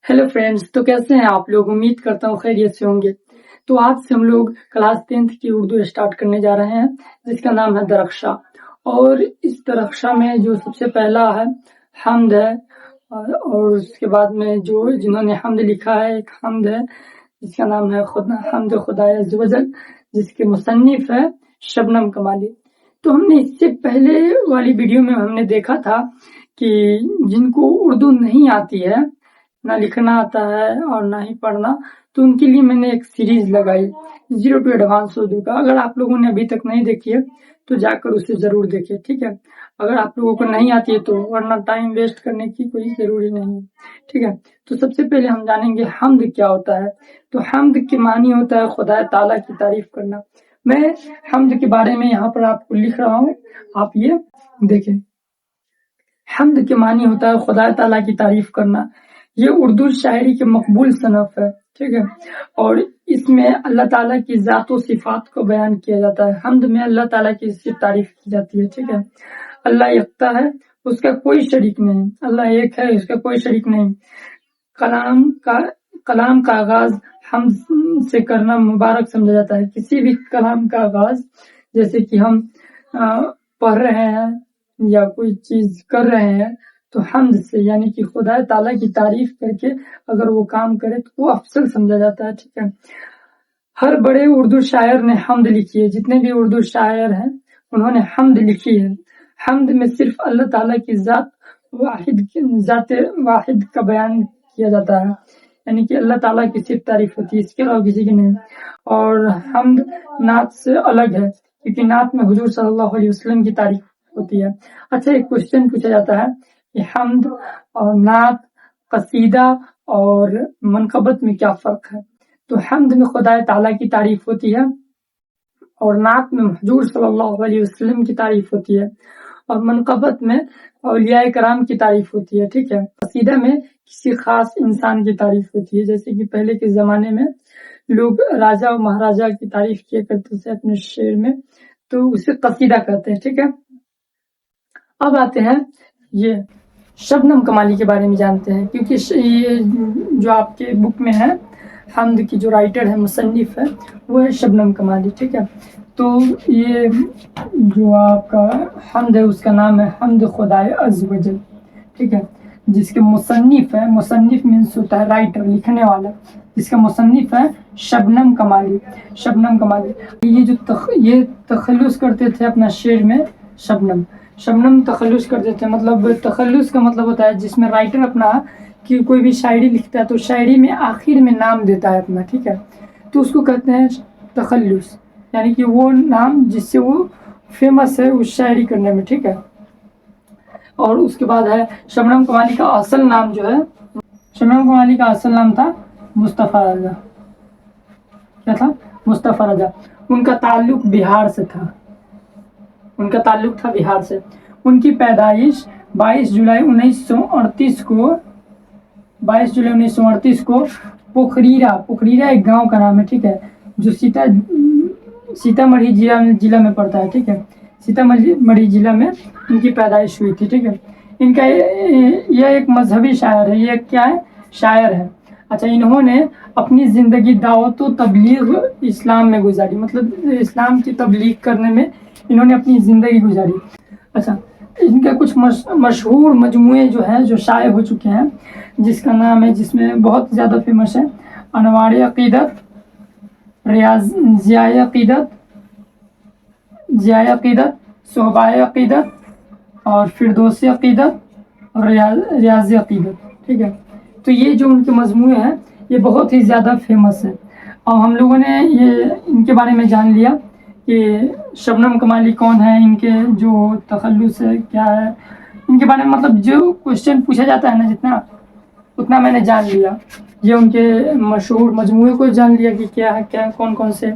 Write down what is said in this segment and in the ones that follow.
Hello friends, तो कैसे हैं आप लोग। उम्मीद करता हूँ खैरियत से होंगे। तो आज से हम लोग क्लास 10th की उर्दू स्टार्ट करने जा रहे हैं, जिसका नाम है दरख्शा। और इस दरख्शा में जो सबसे पहला है हम्द है, और उसके बाद में जो जिन्होंने हम्द लिखा है, एक हम्द है जिसका नाम है हम्द खुदाए अज़्ज़ व जल, जिसके मुसन्निफ है शबनम कमाली। तो हमने इससे पहले वाली वीडियो में हमने देखा था कि जिनको उर्दू नहीं आती है, ना लिखना आता है और ना ही पढ़ना, तो उनके लिए मैंने एक सीरीज लगाई 0 to एडवांस उर्दू का। अगर आप लोगों ने अभी तक नहीं देखी है तो जाकर उसे जरूर देखें, ठीक है। अगर आप लोगों को नहीं आती है तो, वरना टाइम वेस्ट करने की कोई जरूरी नहीं है, ठीक है। तो सबसे पहले हम जानेंगे हम्द क्या होता है। तो हम्द के मानी होता है खुदा ताला की तारीफ करना। मैं हम्द के बारे में यहाँ पर आपको लिख रहा हूँ, आप ये देखें। हम्द के मानी होता है खुदा ताला की तारीफ करना। ये उर्दू शायरी के मकबूल सनफ है, ठीक है। और इसमें अल्लाह ताला की ज़ात और सिफात को बयान किया जाता है। हम्द में अल्लाह ताला की सिर्फ तारीफ की जाती है, ठीक है। अल्लाह यकता है, उसका कोई शरीक नहीं। अल्लाह एक है, उसका कोई शरीक नहीं। कलाम का आगाज हम्द से करना मुबारक समझा जाता है। किसी भी कलाम का आगाज, जैसे कि हम पढ़ रहे हैं या कोई चीज कर रहे हैं, तो हम्द से, यानी कि खुदा ताला की तारीफ करके अगर वो काम करे तो वो अफसल समझा जाता है, ठीक है। हर बड़े उर्दू शायर ने हम्द लिखी है। जितने भी उर्दू शायर हैं उन्होंने हम्द लिखी है। हम्द में सिर्फ अल्लाह ताला की जात वाहिद का बयान किया जाता है, यानी कि अल्लाह ताला की सिर्फ तारीफ होती है, इसके अलावा किसी की नहीं। और हम्द नात से अलग है, क्योंकि नात में हुजूर सल्लल्लाहु अलैहि वसल्लम की तारीफ होती है। अच्छा, एक क्वेश्चन पूछा जाता है कि हम्द और नात, कसीदा और मनकबत में क्या फर्क है। तो हम्द में खुदा ताला की तारीफ होती है, और नात में हुजूर सल्लल्लाहु अलैहि वसल्लम की तारीफ होती है, और मनकबत में औलियाए कराम की तारीफ होती है, ठीक है। कसीदा में किसी खास इंसान की तारीफ होती है, जैसे कि पहले के जमाने में लोग राजा और महाराजा की तारीफ किया करते थे अपने शेर में, तो उसे कसीदा कहते हैं, ठीक है। अब आते हैं ये शबनम कमाली के बारे में जानते हैं, क्योंकि ये जो आपके बुक में है, हम्द की जो राइटर है, मुसन्निफ है, वो है शबनम कमाली, ठीक है। तो ये जो आपका हम्द है उसका नाम है हम्द खुदाए अज़्ज़ व जल, ठीक है। जिसके मुसन्निफ है, मुसन्निफ मीन्स होता है राइटर, लिखने वाला, जिसका मुसन्निफ है शबनम कमाली। शबनम कमाली ये जो ये तखल्लुस करते थे अपना शेर में, शबनम तखल्लुस करते थे। मतलब तखल्लुस का मतलब होता है जिसमें राइटर अपना कि कोई भी शायरी लिखता है तो शायरी में आखिर में नाम देता है अपना, ठीक है, तो उसको कहते हैं तखल्लुस, यानी कि वो नाम जिससे वो फेमस है उस शायरी करने में, ठीक है। और उसके बाद है शबनम कमाली का असल नाम जो है, शबनम कमाली का असल नाम था मुस्तफ़ा रजा। क्या था? मुस्तफ़ा रजा। उनका ताल्लुक बिहार से था, उनका ताल्लुक था बिहार से। उनकी पैदाइश 22 जुलाई 1938 को पोखरीरा एक गांव का नाम है, ठीक है, जो सीतामढ़ी जिला में पड़ता है, ठीक है। सीतामढ़ी जिला में इनकी पैदाइश हुई थी, ठीक है। इनका यह एक मजहबी शायर है। ये क्या है? शायर है। अच्छा, इन्होंने अपनी जिंदगी दावत व तबलीग इस्लाम में गुजारी, मतलब इस्लाम की तबलीग करने में इन्होंने अपनी जिंदगी गुजारी। अच्छा, इनके कुछ मशहूर मजमूए जो है, जो शाये हो चुके हैं, जिसका नाम है, जिसमें बहुत ज़्यादा फेमस है अनवार अक़ीदत, ज़ियाए अक़ीदत, सोहबाए अक़ीदत, और फिरदौसी अक़ीदत, और रियाज़ी अक़ीदत, ठीक है। तो ये जो उनके मजमूए हैं ये बहुत ही ज़्यादा फेमस है, और हम लोगों ने ये इनके बारे में जान लिया कि शबनम कमाली कौन है, इनके जो तखल्लुस है क्या है, इनके बारे में मतलब जो क्वेश्चन पूछा जाता है ना, जितना उतना मैंने जान लिया। ये उनके मशहूर मजमूए को जान लिया कि क्या है, क्या कौन कौन से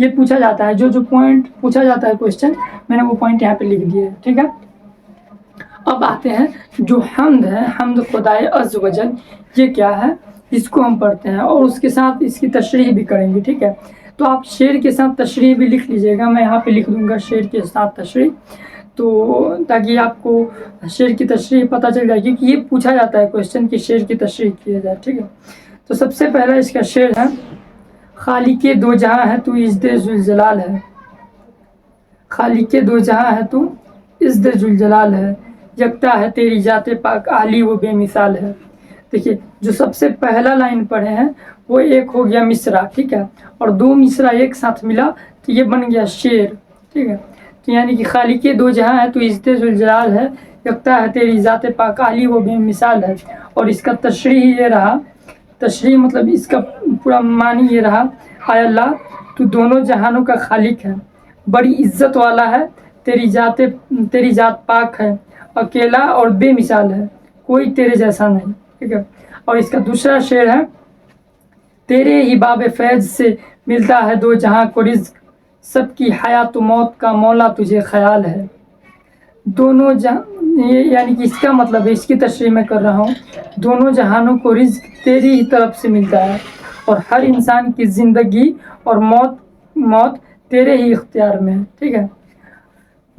ये पूछा जाता है, जो पॉइंट पूछा जाता है क्वेश्चन, मैंने वो पॉइंट यहाँ पे लिख दिए, ठीक है। अब आते हैं जो हम्द है, हम्द खुदाए अज़्ज़ व जल, ये क्या है, इसको हम पढ़ते हैं और उसके साथ इसकी तशरीह भी करेंगे, ठीक है। तो आप शेर के साथ तशरीह भी लिख लीजिएगा, मैं यहाँ पे लिख दूंगा शेर के साथ तशरीह। تو تاکہ آپ کو شعر کی تشریح پتہ چل جائے، کیونکہ یہ پوچھا جاتا ہے کویشچن کہ شعر کی تشریح کیا جائے، ٹھیک ہے۔ تو سب سے پہلا اس کا شعر ہے، خالق دو جہاں ہے تو عزت ذوالجلال ہے، خالق دو جہاں ہے تو عزت ذوالجلال ہے، یکتا ہے تیری ذات پاک عالی وہ بے مثال ہے۔ دیکھیے جو سب سے پہلا لائن پڑھے ہیں وہ ایک ہو گیا مصرع، ٹھیک ہے، اور دو مصرع ایک ساتھ ملا تو یہ بن گیا شعر، ٹھیک ہے۔ تو یعنی کہ خالق دو جہاں ہے تو عزت ذوالجلال ہے، یکتا ہے تیری ذات پاک عالی وہ بے مثال ہے۔ اور اس کا تشریح یہ رہا، تشریح مطلب اس کا پورا معنی یہ رہا، اے اللہ تو دونوں جہانوں کا خالق ہے، بڑی عزت والا ہے، تیری ذات پاک ہے، اکیلا اور بے مثال ہے، کوئی تیرے جیسا نہیں، ٹھیک ہے۔ اور اس کا دوسرا شعر ہے، تیرے ہی باب فیض سے ملتا ہے دو جہاں کو رزق، سب کی حیات و موت کا مولا تجھے خیال ہے۔ دونوں یعنی کہ اس کا مطلب ہے، اس کی تشریح میں کر رہا ہوں، دونوں جہانوں کو رزق تیری ہی طرف سے ملتا ہے، اور ہر انسان کی زندگی اور موت تیرے ہی اختیار میں ہے، ٹھیک ہے۔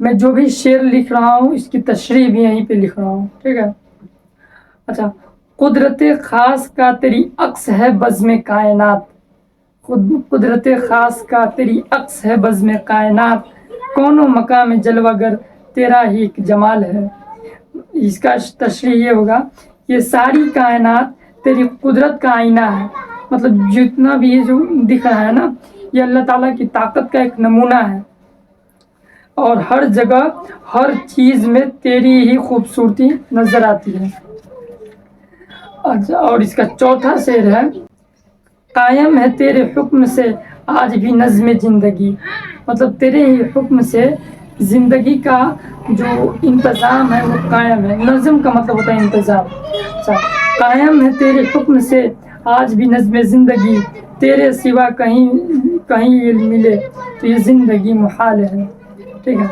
میں جو بھی شعر لکھ رہا ہوں اس کی تشریح بھی یہیں پہ لکھ رہا ہوں، ٹھیک ہے۔ اچھا، قدرت خاص کا تیری عکس ہے بزم کائنات، قدرت خاص کا تیری عکس ہے بزم کائنات، کون و مقام جلوہ گر تیرا ہی ایک جمال ہے۔ اس کا تشریح یہ ہوگا، یہ ساری کائنات تیری قدرت کا آئینہ ہے، مطلب جتنا بھی یہ جو دکھ رہا ہے نا، یہ اللہ تعالیٰ کی طاقت کا ایک نمونہ ہے، اور ہر جگہ ہر چیز میں تیری ہی خوبصورتی نظر آتی ہے۔ اور اس کا چوتھا شعر ہے، قائم ہے تیرے حکم سے آج بھی نظم زندگی، مطلب تیرے ہی حکم سے زندگی کا جو انتظام ہے وہ قائم ہے، نظم کا مطلب ہوتا ہے انتظام۔ اچھا، قائم ہے تیرے حکم سے آج بھی نظم زندگی، تیرے سوا کہیں ملے تو یہ زندگی محال ہے، ٹھیک ہے۔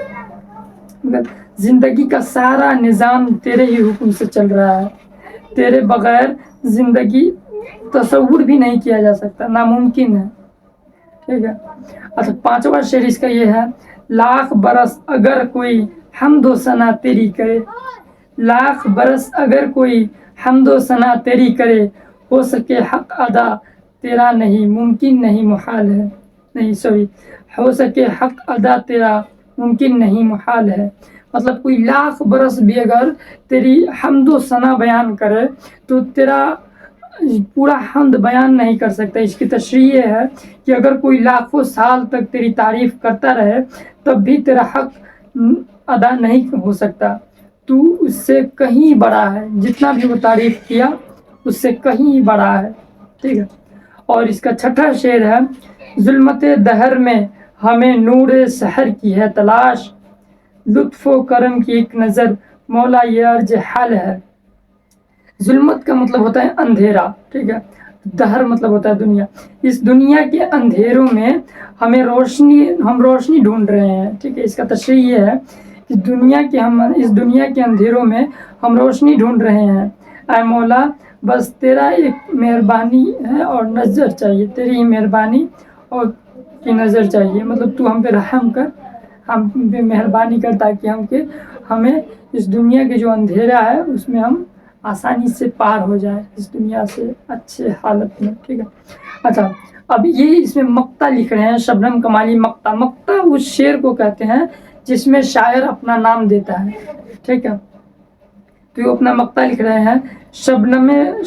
مطلب زندگی کا سارا نظام تیرے ہی حکم سے چل رہا ہے، تیرے بغیر زندگی تصور بھی نہیں کیا جا سکتا، ناممکن ہے، ٹھیک ہے۔ اچھا، پانچواں شعر اس کا یہ ہے، لاکھ برس اگر کوئی حمد و ثنا تیری کرے، لاکھ برس اگر کوئی حمد و ثنا تیری کرے، ہو سکے حق ادا تیرا نہیں ممکن نہیں محال ہے، ہو سکے حق ادا تیرا ممکن نہیں محال ہے۔ مطلب کوئی لاکھ برس بھی اگر تیری حمد و ثنا بیان کرے تو تیرا پورا حمد بیان نہیں کر سکتا۔ اس کی تشریح یہ ہے کہ اگر کوئی لاکھوں سال تک تیری تعریف کرتا رہے تب بھی تیرا حق ادا نہیں ہو سکتا، تو اس سے کہیں بڑا ہے، جتنا بھی وہ تعریف کیا اس سے کہیں بڑا ہے، ٹھیک ہے۔ اور اس کا چھٹا شعر ہے، ظلمت دہر میں ہمیں نور سحر کی ہے تلاش، لطف و کرم کی ایک نظر مولا یہ عرض حال ہے۔ ظلمت کا مطلب ہوتا ہے اندھیرا، ٹھیک ہے، دہر مطلب ہوتا ہے دنیا، اس دنیا کے اندھیروں میں ہم روشنی ڈھونڈ رہے ہیں، ٹھیک ہے۔ اس کا تشریح یہ ہے کہ اس دنیا کے اندھیروں میں ہم روشنی ڈھونڈ رہے ہیں، اے مولا بس تیرا ایک مہربانی ہے اور نظر چاہیے، تیری ہی مہربانی اور کی نظر چاہیے، مطلب تو ہم پہ رحم کر، ہم پہ مہربانی کر، تاکہ ہمیں اس دنیا کے جو اندھیرا ہے اس میں ہم آسانی سے پار ہو جائیں، اس دنیا سے اچھے حالت میں، ٹھیک ہے۔ اچھا، اب یہ اس میں مقطع لکھ رہے ہیں، شبنم کمالی مقطع اس شعر کو کہتے ہیں جس میں شاعر اپنا نام دیتا ہے، ٹھیک ہے۔ تو یہ اپنا مقطع لکھ رہے ہیں،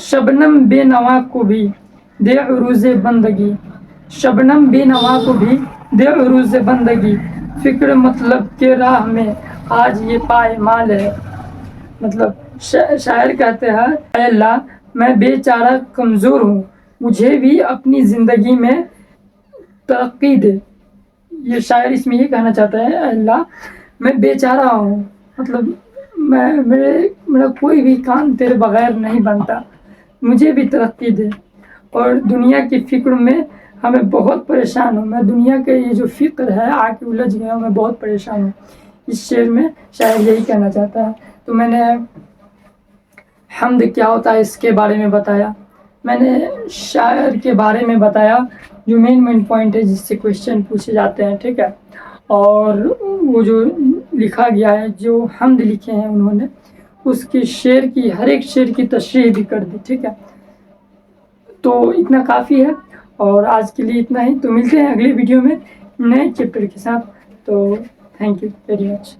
شبنم بے نوا کو بھی دے عروج بندگی، شبنم بے نوا کو بھی دے عروج بندگی، فکر مطلب کے راہ میں آج یہ پائمال ہے۔ مطلب شاعر کہتے ہیں، اے اللہ میں بے چارہ کمزور ہوں، مجھے بھی اپنی زندگی میں ترقی دے۔ یہ شاعر اس میں یہ کہنا چاہتا ہے، اے اللہ میں بے چارہ ہوں، مطلب میرا کوئی بھی کام تیرے بغیر نہیں بنتا، مجھے بھی ترقی دے، اور دنیا کی فکر میں ہمیں بہت پریشان ہوں، میں دنیا کے یہ جو فکر ہے آ کے الجھ گیا ہوں، میں بہت پریشان ہوں۔ اس شعر میں شاعر یہی کہنا چاہتا ہے۔ تو میں نے حمد کیا ہوتا ہے اس کے بارے میں بتایا، میں نے شاعر کے بارے میں بتایا جو مین پوائنٹ ہے جس سے کویشچن پوچھے جاتے ہیں، ٹھیک ہے۔ اور وہ جو لکھا گیا ہے، جو حمد لکھے ہیں انہوں نے، اس کے شعر کی ہر ایک شعر کی تشریح بھی کر دی. ٹھیک ہے، تو اتنا کافی ہے، اور آج کے لیے اتنا ہی. تو ملتے ہیں اگلے ویڈیو میں نئے چیپٹر کے ساتھ. تو تھینک یو ویری مچ.